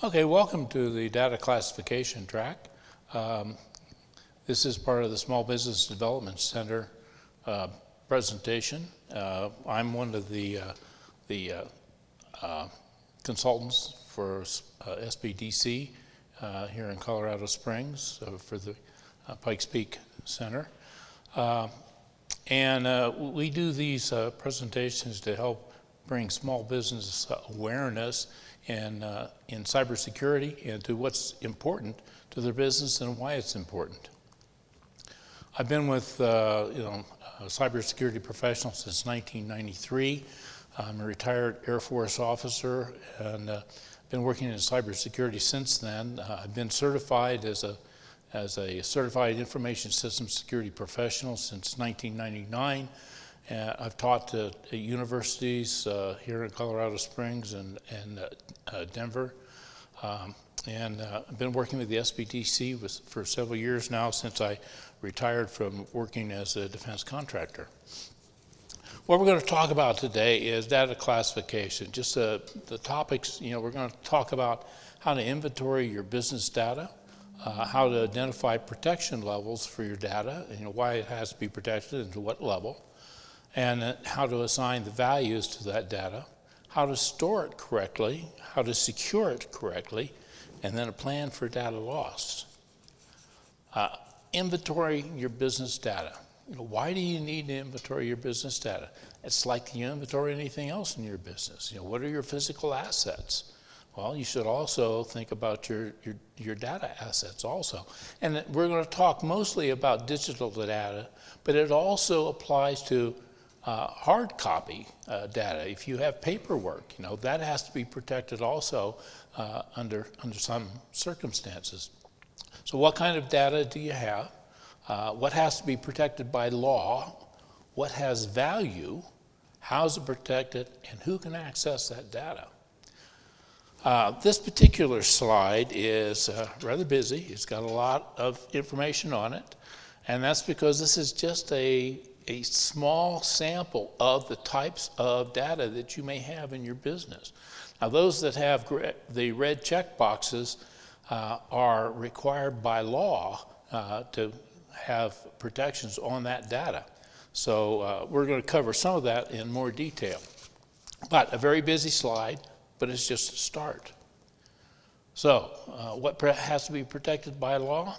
Okay, welcome to the data classification track. This is part of the Small Business Development Center presentation. I'm one of the consultants for SBDC here in Colorado Springs for the Pikes Peak Center. We do these presentations to help bring small business awareness in cybersecurity and to what's important to their business and why it's important. I've been with a cybersecurity professional since 1993. I'm a retired Air Force officer and been working in cybersecurity since then. I've been certified as a certified information systems security professional since 1999. I've taught at universities here in Colorado Springs and Denver. I've been working with the SBDC for several years now since I retired from working as a defense contractor. What we're going to talk about today is data classification. Just the topics, we're going to talk about how to inventory your business data, how to identify protection levels for your data, why it has to be protected and to what level, and how to assign the values to that data, how to store it correctly, how to secure it correctly, and then a plan for data loss. Inventory your business data. Why do you need to inventory your business data? It's like you inventory anything else in your business. What are your physical assets? Well, you should also think about your data assets also. And we're going to talk mostly about digital data, but it also applies to hard copy data. If you have paperwork, that has to be protected also under some circumstances. So what kind of data do you have? What has to be protected by law? What has value? How is it protected? And who can access that data? This particular slide is rather busy. It's got a lot of information on it. And that's because this is just a small sample of the types of data that you may have in your business. Now, those that have the red check boxes are required by law to have protections on that data. So we're going to cover some of that in more detail. But a very busy slide, but it's just a start. So what has to be protected by law?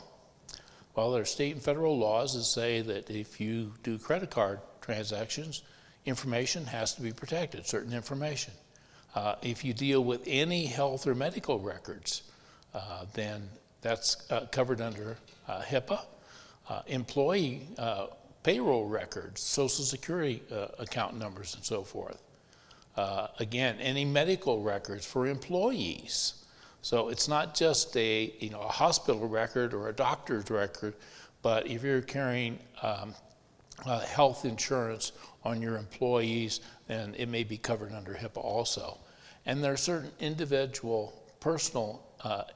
Well, there are state and federal laws that say that if you do credit card transactions, information has to be protected, certain information. If you deal with any health or medical records, then that's covered under HIPAA. Employee payroll records, Social Security account numbers, and so forth. Again, any medical records for employees. So it's not just a hospital record or a doctor's record, but if you're carrying health insurance on your employees, then it may be covered under HIPAA also. And there are certain individual personal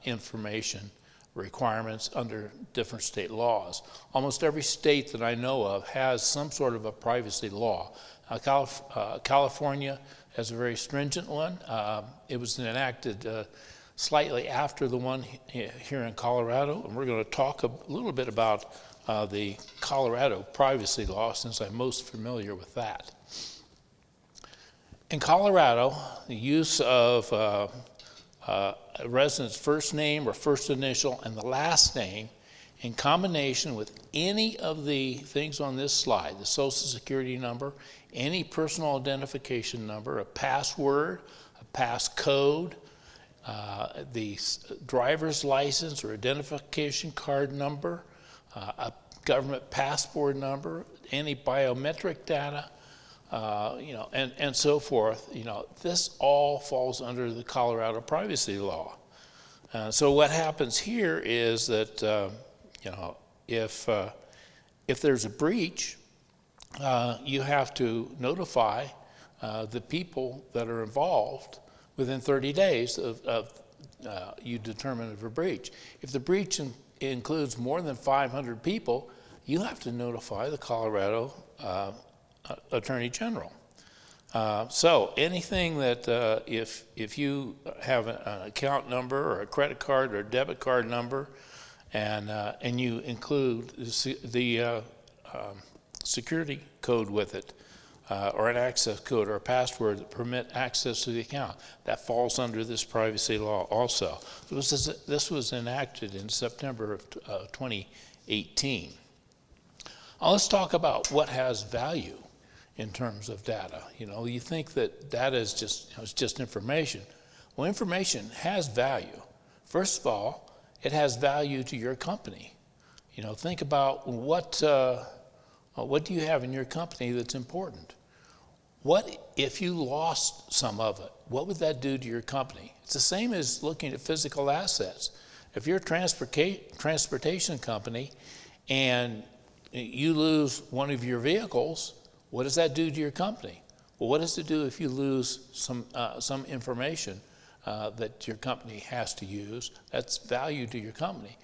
information requirements under different state laws. Almost every state that I know of has some sort of a privacy law. California has a very stringent one. It was enacted slightly after the one here in Colorado, and we're going to talk a little bit about the Colorado privacy law since I'm most familiar with that. In Colorado, the use of a resident's first name or first initial and the last name in combination with any of the things on this slide, the Social Security number, any personal identification number, a password, a passcode, the driver's license or identification card number, a government passport number, any biometric data, and so forth. This all falls under the Colorado privacy law. So what happens here is that if there's a breach, you have to notify the people that are involved within 30 days of you determine of a breach. If the breach includes more than 500 people, you have to notify the Colorado Attorney General. So anything that if you have an account number or a credit card or a debit card number, and you include the security code with it, or an access code or a password that permit access to the account, that falls under this privacy law also. This was enacted in September of 2018. Now let's talk about what has value in terms of data. You think that data is just information. Well, information has value. First of all, it has value to your company. Think about what do you have in your company that's important? What if you lost some of it? What would that do to your company? It's the same as looking at physical assets. If you're a transportation company and you lose one of your vehicles, what does that do to your company? Well, what does it do if you lose some information that your company has to use? That's value to your company.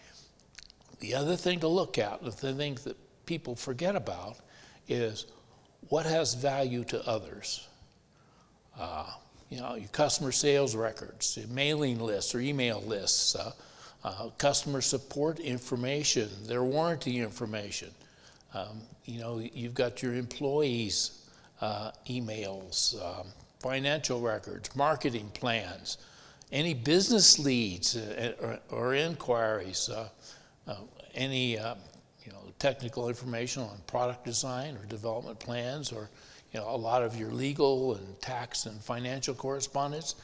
The other thing to look at, the thing that people forget about, is what has value to others. Your customer sales records, your mailing lists or email lists, customer support information, their warranty information. You've got your employees' emails, financial records, marketing plans, any business leads or inquiries, any technical information on product design or development plans, or a lot of your legal and tax and financial correspondence.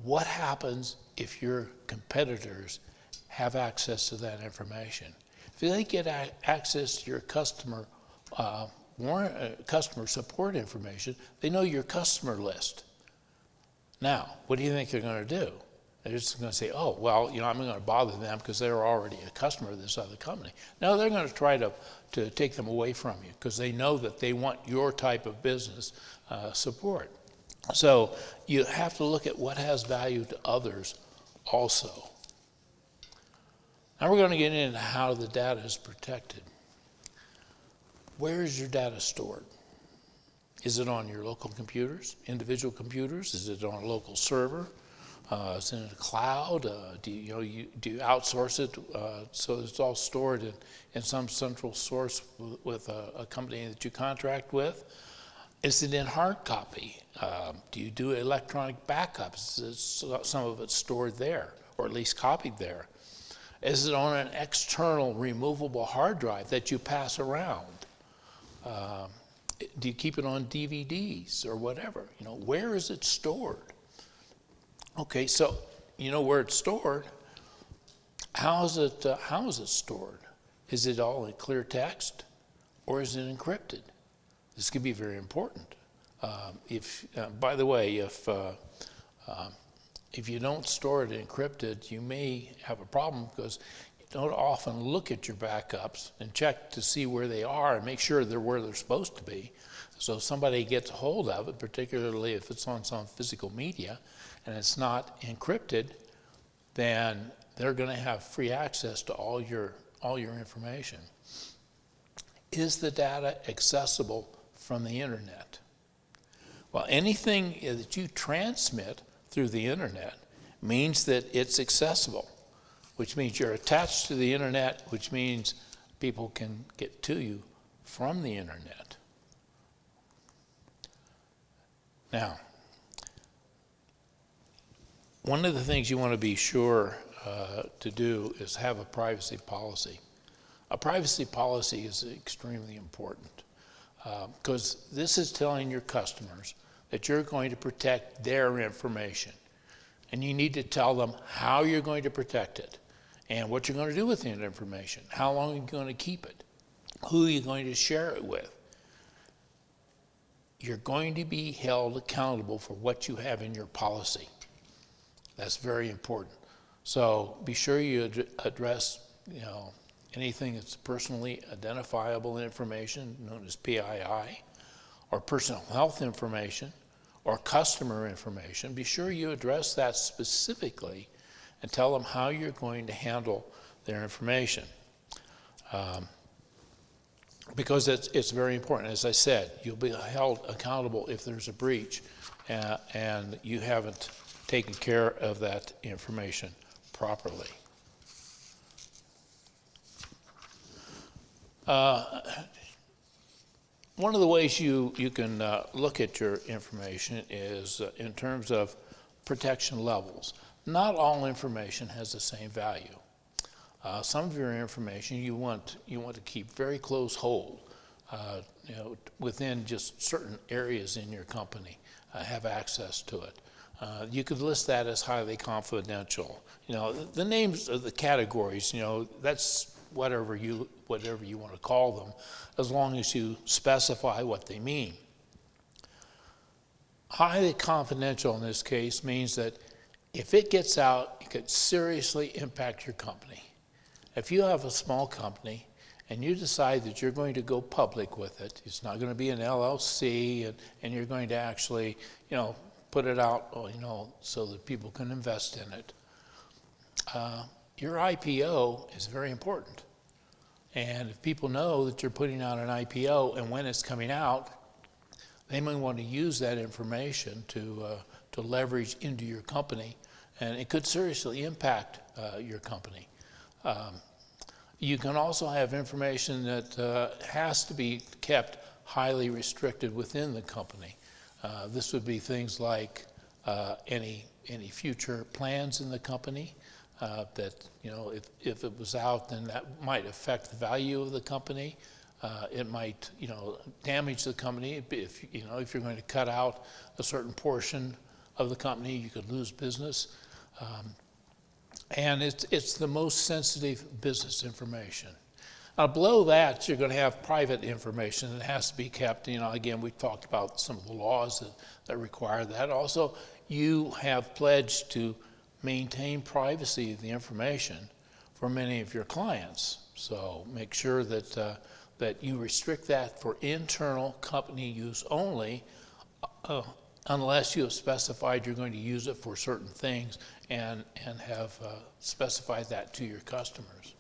What happens if your competitors have access to that information? If they get access to your customer support information, they know your customer list. Now, what do you think they're going to do? They're just going to say, oh, well, I'm not going to bother them because they're already a customer of this other company. No, they're going to try to take them away from you because they know that they want your type of business support. So you have to look at what has value to others also. Now we're going to get into how the data is protected. Where is your data stored? Is it on your local computers, individual computers? Is it on a local server? Is it in the cloud? Do you outsource it so it's all stored in some central source with a company that you contract with? Is it in hard copy? Do you do electronic backups? Is some of it stored there, or at least copied there? Is it on an external removable hard drive that you pass around? Do you keep it on DVDs or whatever? Where is it stored? Okay, so where it's stored. How is it stored? Is it all in clear text, or is it encrypted? This can be very important. By the way, if you don't store it encrypted, you may have a problem because you don't often look at your backups and check to see where they are and make sure they're where they're supposed to be. So if somebody gets a hold of it, particularly if it's on some physical media and it's not encrypted, then they're going to have free access to all your information. Is the data accessible from the internet? Well, anything that you transmit through the internet means that it's accessible, which means you're attached to the internet, which means people can get to you from the internet. Now, one of the things you want to be sure to do is have a privacy policy. A privacy policy is extremely important because this is telling your customers that you're going to protect their information. And you need to tell them how you're going to protect it and what you're going to do with the information, how long you're going to keep it, who you're going to share it with. You're going to be held accountable for what you have in your policy. That's very important. So be sure you address, anything that's personally identifiable information, known as PII, or personal health information, or customer information. Be sure you address that specifically and tell them how you're going to handle their information. because it's very important. As I said, you'll be held accountable if there's a breach and you haven't taken care of that information properly. One of the ways you can look at your information is in terms of protection levels. Not all information has the same value. Some of your information you want to keep very close hold, within just certain areas in your company, have access to it. You could list that as highly confidential. The names of the categories, that's whatever you want to call them, as long as you specify what they mean. Highly confidential in this case means that if it gets out, it could seriously impact your company. If you have a small company and you decide that you're going to go public with it, it's not going to be an LLC, and you're going to actually, put it out, so that people can invest in it. Your IPO is very important. And if people know that you're putting out an IPO and when it's coming out, they may want to use that information to leverage into your company, and it could seriously impact your company. You can also have information that has to be kept highly restricted within the company. This would be things like any future plans in the company. That if it was out, then that might affect the value of the company. It might damage the company. If you're going to cut out a certain portion of the company, you could lose business. And it's the most sensitive business information. Now, below that, you're going to have private information that has to be kept. Again, we talked about some of the laws that require that. Also, you have pledged to maintain privacy of the information for many of your clients. So make sure that you restrict that for internal company use only, unless you have specified you're going to use it for certain things and have specified that to your customers.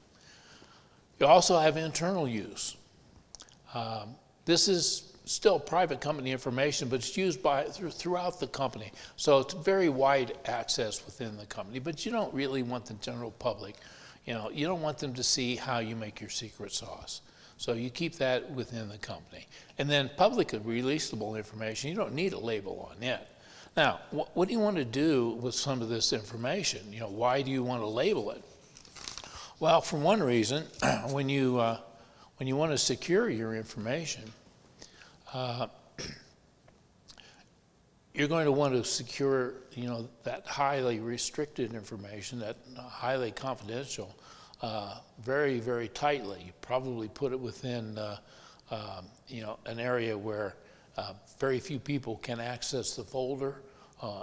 You also have internal use. This is still private company information, but it's used throughout the company. So it's very wide access within the company, but you don't really want the general public, you don't want them to see how you make your secret sauce. So you keep that within the company. And then publicly releasable information, you don't need a label on it. Now, what do you want to do with some of this information? Why do you want to label it? Well, for one reason, when you want to secure your information, you're going to want to secure, that highly restricted information, that highly confidential, very, very tightly. You probably put it within, an area where very few people can access the folder.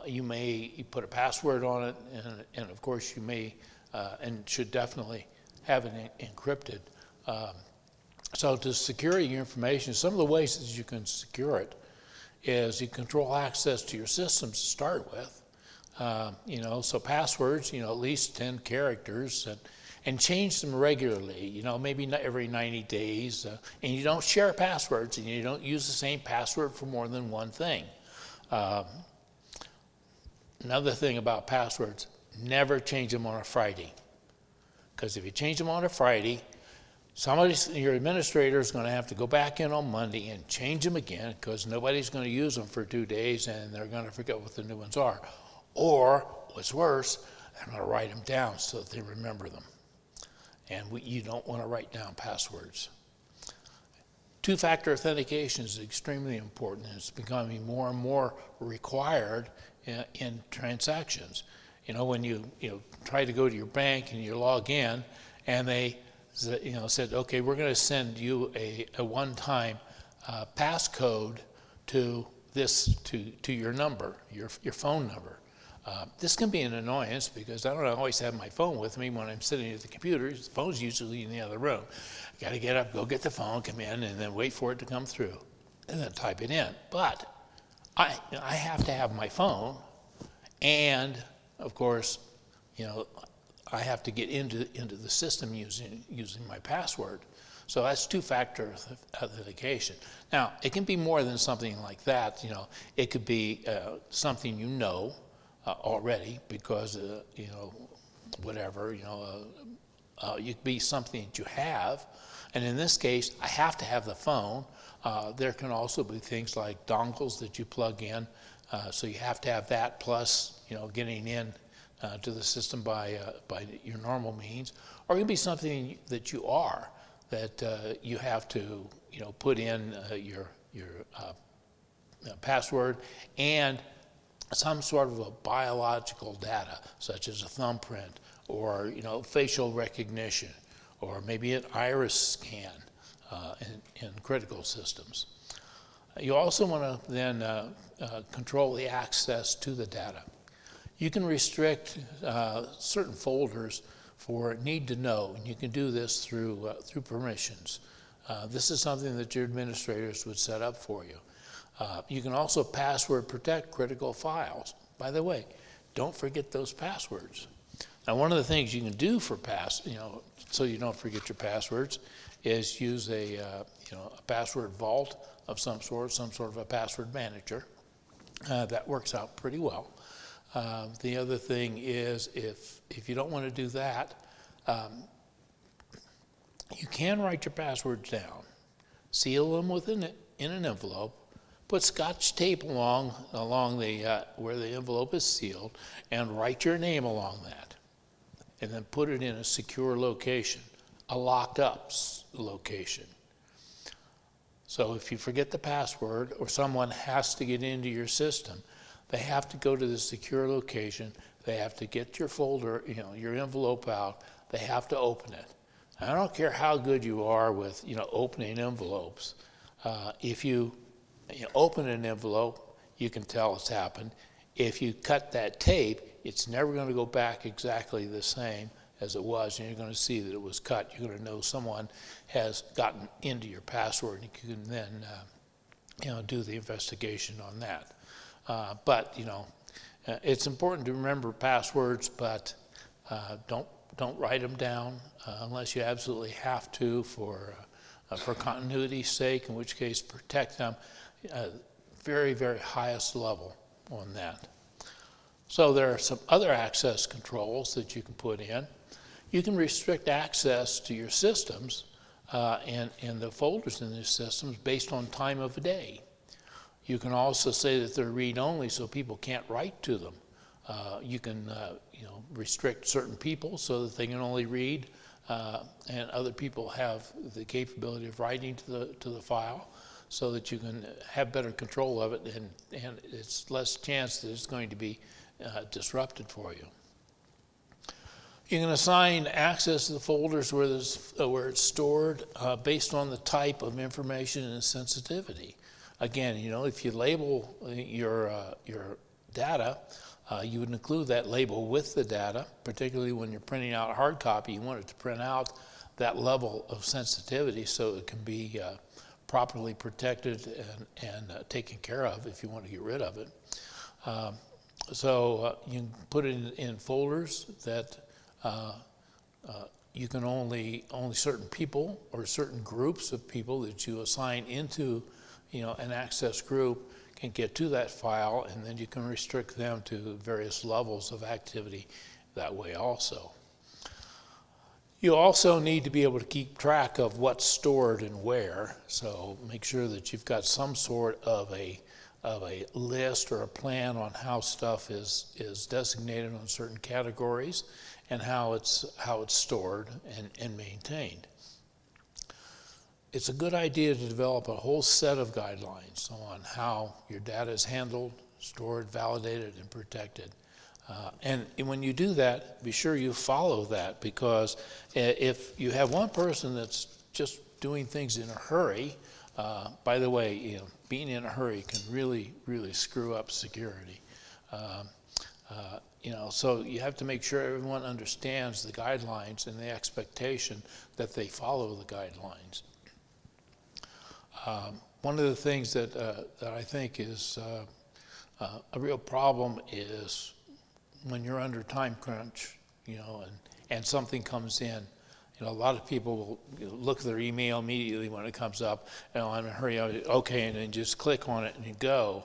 You put a password on it, and of course you may and should definitely have it encrypted. So to secure your information, some of the ways that you can secure it is you control access to your systems to start with. So passwords, at least 10 characters, and change them regularly, maybe not every 90 days. And you don't share passwords, and you don't use the same password for more than one thing. Another thing about passwords, never change them on a Friday. Because if you change them on a Friday, your administrator is going to have to go back in on Monday and change them again, because nobody's going to use them for 2 days and they're going to forget what the new ones are. Or, what's worse, they're going to write them down so that they remember them. And you don't want to write down passwords. Two-factor authentication is extremely important, and it's becoming more and more required in transactions. When you try to go to your bank and you log in, and they said, okay, we're going to send you a one-time passcode to your number, your phone number. This can be an annoyance because I don't always have my phone with me when I'm sitting at the computer. The phone's usually in the other room. I got to get up, go get the phone, come in, and then wait for it to come through, and then type it in. But I have to have my phone, and of course, I have to get into the system using my password. So that's two-factor authentication. Now, it can be more than something like that. It could be something already because, whatever, it could be something that you have. And in this case, I have to have the phone. There can also be things like dongles that you plug in. So you have to have that plus, getting in to the system by your normal means. Or it can be something that you are, that you have to, put in your password and some sort of a biological data, such as a thumbprint or, facial recognition, or maybe an iris scan in critical systems. You also want to then control the access to the data. You can restrict certain folders for need to know, and you can do this through permissions. This is something that your administrators would set up for you. You can also password protect critical files. By the way, don't forget those passwords. Now, one of the things you can do for so you don't forget your passwords, is use a password vault of some sort of a password manager. That works out pretty well. The other thing is, if you don't want to do that, you can write your passwords down, seal them in an envelope, put Scotch tape along the where the envelope is sealed, and write your name along that, and then put it in a secure location, a locked up location. So if you forget the password or someone has to get into your system, they have to go to the secure location. They have to get your folder, your envelope out. They have to open it. I don't care how good you are with, opening envelopes. If you open an envelope, you can tell it's happened. If you cut that tape, it's never going to go back exactly the same as it was, and you're going to see that it was cut. You're going to know someone has gotten into your password, and you can then, do the investigation on that. But it's important to remember passwords, but don't write them down unless you absolutely have to for continuity's sake, in which case protect them very, very highest level on that. So there are some other access controls that you can put in. You can restrict access to your systems and the folders in these systems based on time of the day. You can also say that they're read-only, so people can't write to them. You can restrict certain people so that they can only read, and other people have the capability of writing to the file, so that you can have better control of it, and it's less chance that it's going to be disrupted for you. You can assign access to the folders where it's stored based on the type of information and sensitivity. Again, if you label your data, you would include that label with the data, particularly when you're printing out a hard copy. You want it to print out that level of sensitivity so it can be properly protected and taken care of if you want to get rid of it. So you can put it in folders that you can only certain people or certain groups of people that you assign into an access group can get to that file, and then you can restrict them to various levels of activity that way also. You also need to be able to keep track of what's stored and where, so make sure that you've got some sort of a list or a plan on how stuff is designated on certain categories and how it's stored and maintained. It's a good idea to develop a whole set of guidelines on how your data is handled, stored, validated, and protected. And when you do that, be sure you follow that, because if you have one person that's just doing things in a hurry, by the way, being in a hurry can really, really screw up security. So you have to make sure everyone understands the guidelines and the expectation that they follow the guidelines. One of the things that I think is a real problem is when you're under time crunch, and something comes in, a lot of people will look at their email immediately when it comes up, and I'm in a hurry, okay, and then just click on it and you go.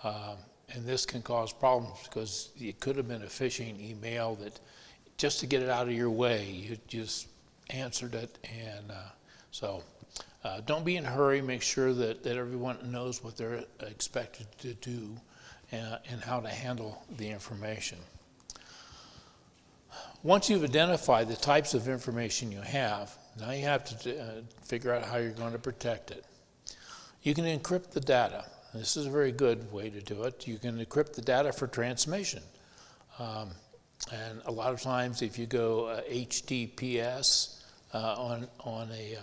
And this can cause problems because it could have been a phishing email that just to get it out of your way, you just answered it. And so don't be in a hurry. Make sure that everyone knows what they're expected to do and how to handle the information. Once you've identified the types of information you have, now you have to figure out how you're going to protect it. You can encrypt the data. This is a very good way to do it. You can encrypt the data for transmission. And a lot of times if you go HTTPS on a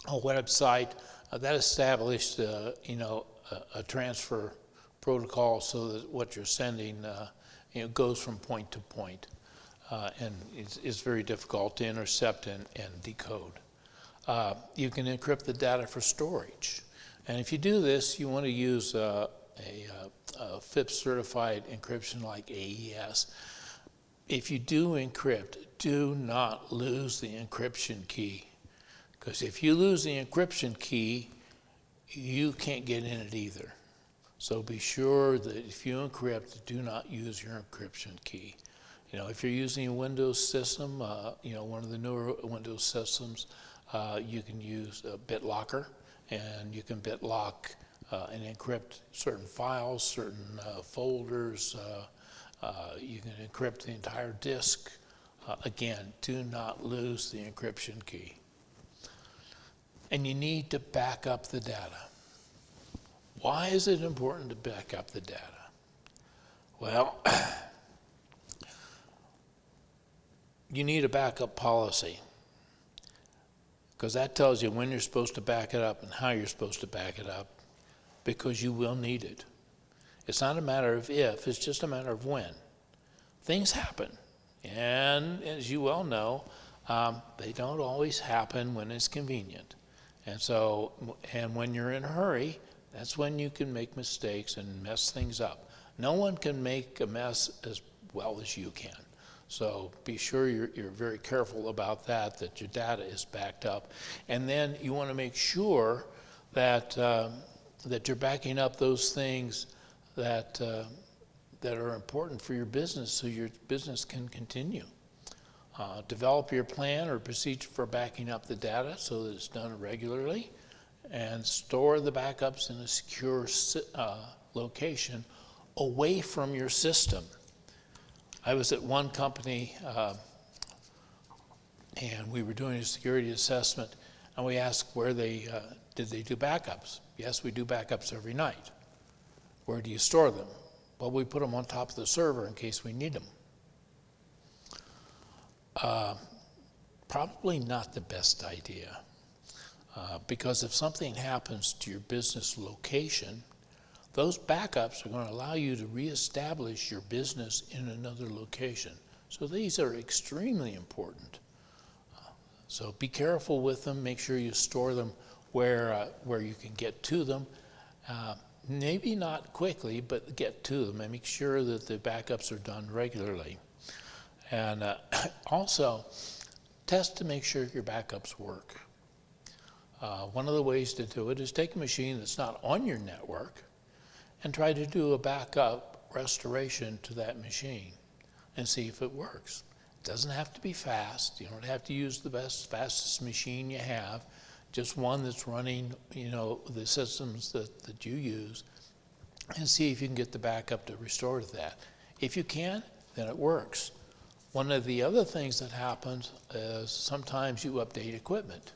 website, that established a transfer protocol so that what you're sending goes from point to point. And it's very difficult to intercept and decode. You can encrypt the data for storage. And if you do this, you want to use a FIPS certified encryption like AES. If you do encrypt, do not lose the encryption key. Because if you lose the encryption key, you can't get in it either. So be sure that if you encrypt, do not use your encryption key. If you're using a Windows system, one of the newer Windows systems, you can use BitLocker, and you can BitLock and encrypt certain files, certain folders. You can encrypt the entire disk. Again, do not lose the encryption key. And you need to back up the data. Why is it important to back up the data? Well, you need a backup policy, because that tells you when you're supposed to back it up and how you're supposed to back it up, because you will need it. It's not a matter of if, it's just a matter of when. Things happen, and as you well know, they don't always happen when it's convenient. And when you're in a hurry, that's when you can make mistakes and mess things up. No one can make a mess as well as you can. So be sure you're very careful about that your data is backed up. And then you want to make sure that you're backing up those things that are important for your business so your business can continue. Develop your plan or procedure for backing up the data so that it's done regularly, and store the backups in a secure location away from your system. I was at one company and we were doing a security assessment, and we asked where did they do backups. Yes, we do backups every night. Where do you store them? Well, we put them on top of the server in case we need them. Probably not the best idea, because if something happens to your business location, those backups are going to allow you to reestablish your business in another location. So these are extremely important. So be careful with them. Make sure you store them where you can get to them. Maybe not quickly, but get to them, and make sure that the backups are done regularly. And also, test to make sure your backups work. One of the ways to do it is take a machine that's not on your network and try to do a backup restoration to that machine and see if it works. It doesn't have to be fast. You don't have to use the fastest machine you have, just one that's running, the systems that you use, and see if you can get the backup to restore to that. If you can, then it works. One of the other things that happens is sometimes you update equipment.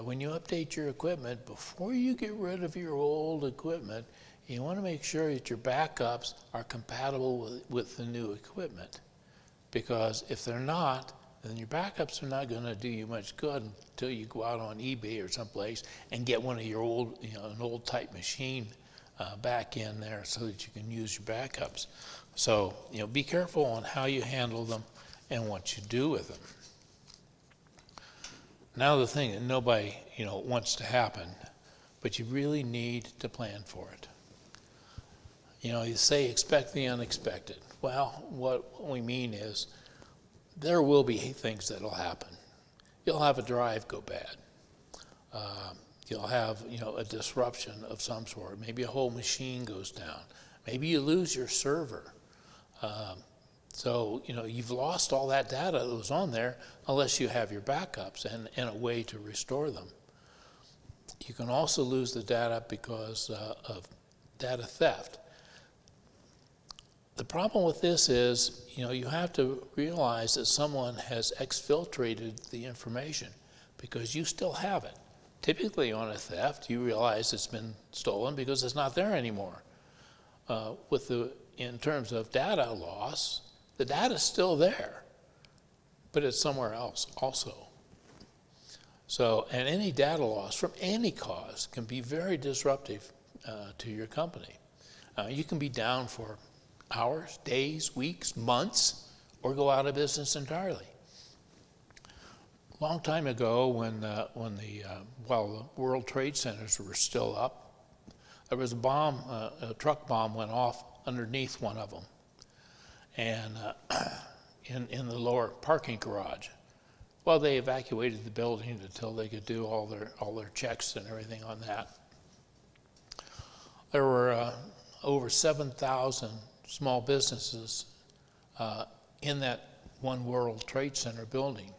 When you update your equipment, before you get rid of your old equipment, you want to make sure that your backups are compatible with the new equipment. Because if they're not, then your backups are not going to do you much good until you go out on eBay or someplace and get one of your old, an old type machine back in there so that you can use your backups. So, be careful on how you handle them and what you do with them. Now the thing that nobody, wants to happen, but you really need to plan for it. You say expect the unexpected. Well, what we mean is there will be things that'll happen. you'll have a drive go bad. You'll have, a disruption of some sort. Maybe a whole machine goes down. Maybe you lose your server. So, you've lost all that data that was on there unless you have your backups and a way to restore them. You can also lose the data because of data theft. The problem with this is, you have to realize that someone has exfiltrated the information because you still have it. Typically on a theft, you realize it's been stolen because it's not there anymore. In terms of data loss, the data's still there, but it's somewhere else also. So, and any data loss from any cause can be very disruptive to your company. You can be down for hours, days, weeks, months, or go out of business entirely. A long time ago, while the World Trade Centers were still up, there was a truck bomb went off underneath one of them, and in the lower parking garage. Well, they evacuated the building until they could do all their checks and everything on that. There were over 7,000 small businesses in that one World Trade Center building.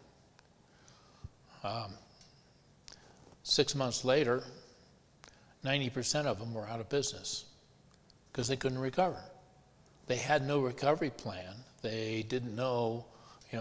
6 months later, 90% of them were out of business because they couldn't recover. They had no recovery plan. They didn't know, they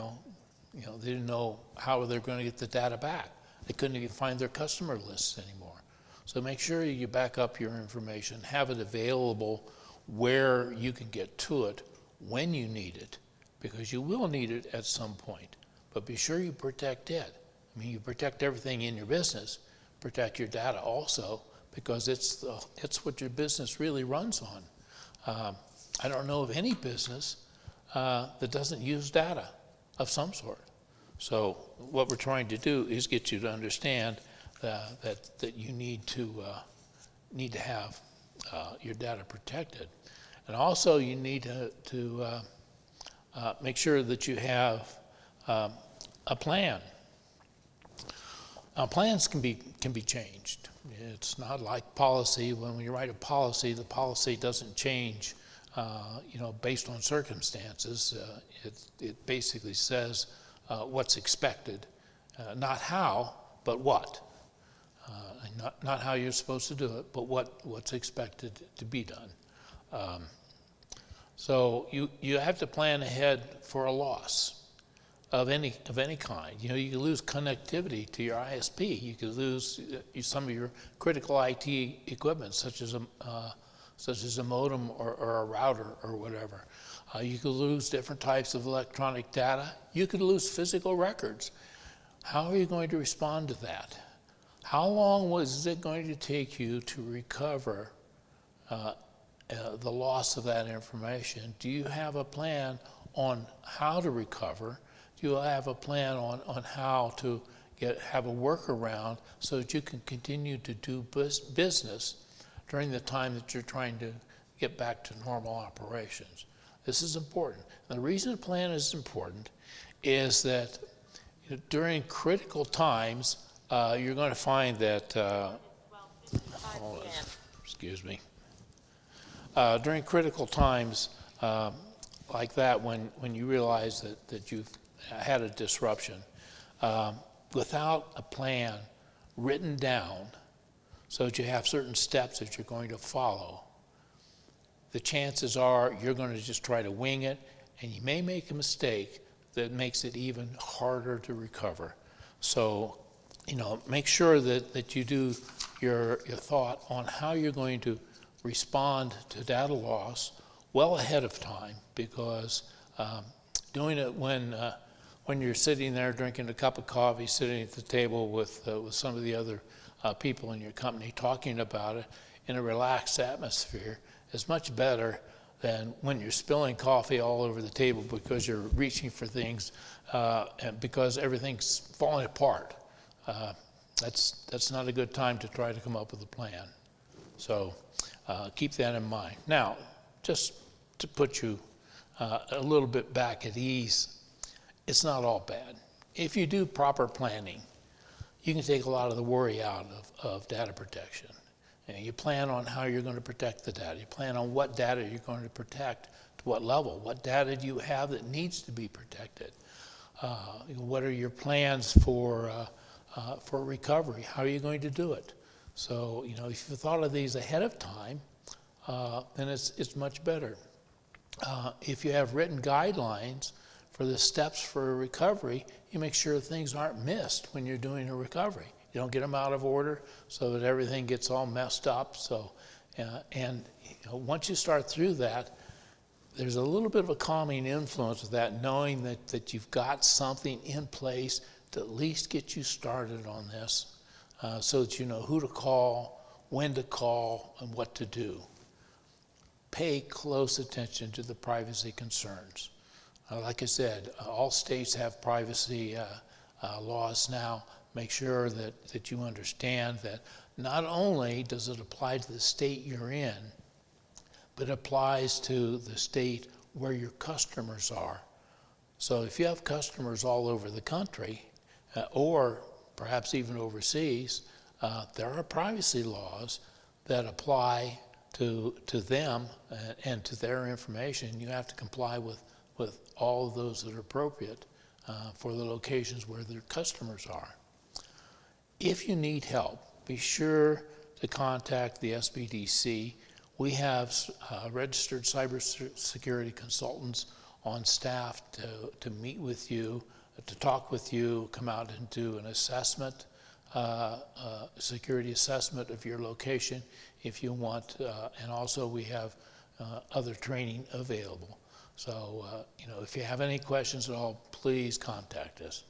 didn't know how they're going to get the data back. They couldn't even find their customer lists anymore. So make sure you back up your information, have it available where you can get to it when you need it, because you will need it at some point. But be sure you protect it. You protect everything in your business, protect your data also, because it's what your business really runs on. I don't know of any business that doesn't use data of some sort. So what we're trying to do is get you to understand that you need to have your data protected, and also you need to make sure that you have a plan. Now, plans can be changed. It's not like policy. When you write a policy, the policy doesn't change, based on circumstances. It basically says what's expected, not how, but what. Not how you're supposed to do it, but what's expected to be done. So you have to plan ahead for a loss of any kind. You can lose connectivity to your ISP. You could lose some of your critical IT equipment, such as a modem or a router or whatever. You could lose different types of electronic data. You could lose physical records. How are you going to respond to that? How long was it going to take you to recover the loss of that information? Do you have a plan on how to recover? Do you have a plan on how to have a workaround so that you can continue to do business during the time that you're trying to get back to normal operations? This is important. And the reason a plan is important is that during critical times, you're going to find that, during critical times like that, when you realize that you've had a disruption, without a plan written down so that you have certain steps that you're going to follow, the chances are you're going to just try to wing it, and you may make a mistake that makes it even harder to recover. So, make sure that you do your thought on how you're going to respond to data loss well ahead of time, because doing it when you're sitting there drinking a cup of coffee, sitting at the table with some of the other people in your company talking about it in a relaxed atmosphere is much better than when you're spilling coffee all over the table because you're reaching for things and because everything's falling apart. That's not a good time to try to come up with a plan. So keep that in mind. Now, just to put you a little bit back at ease, it's not all bad. if you do proper planning, you can take a lot of the worry out of data protection. And you plan on how you're going to protect the data. You plan on what data you're going to protect, to what level. What data do you have that needs to be protected? What are your plans for recovery? How are you going to do it? So, if you thought of these ahead of time, then it's much better. If you have written guidelines for the steps for a recovery, you make sure things aren't missed when you're doing a recovery. You don't get them out of order so that everything gets all messed up. So, once you start through that, there's a little bit of a calming influence of that, knowing that you've got something in place to at least get you started on this, so that you know who to call, when to call, and what to do. Pay close attention to the privacy concerns. Like I said, all states have privacy laws now. Make sure that you understand that not only does it apply to the state you're in, but it applies to the state where your customers are. So if you have customers all over the country, or perhaps even overseas, there are privacy laws that apply to them and to their information. You have to comply with all of those that are appropriate for the locations where their customers are. If you need help, be sure to contact the SBDC. We have registered cybersecurity consultants on staff to meet with you, to talk with you, come out and do an assessment, security assessment of your location if you want, and also we have other training available. So, if you have any questions at all, please contact us.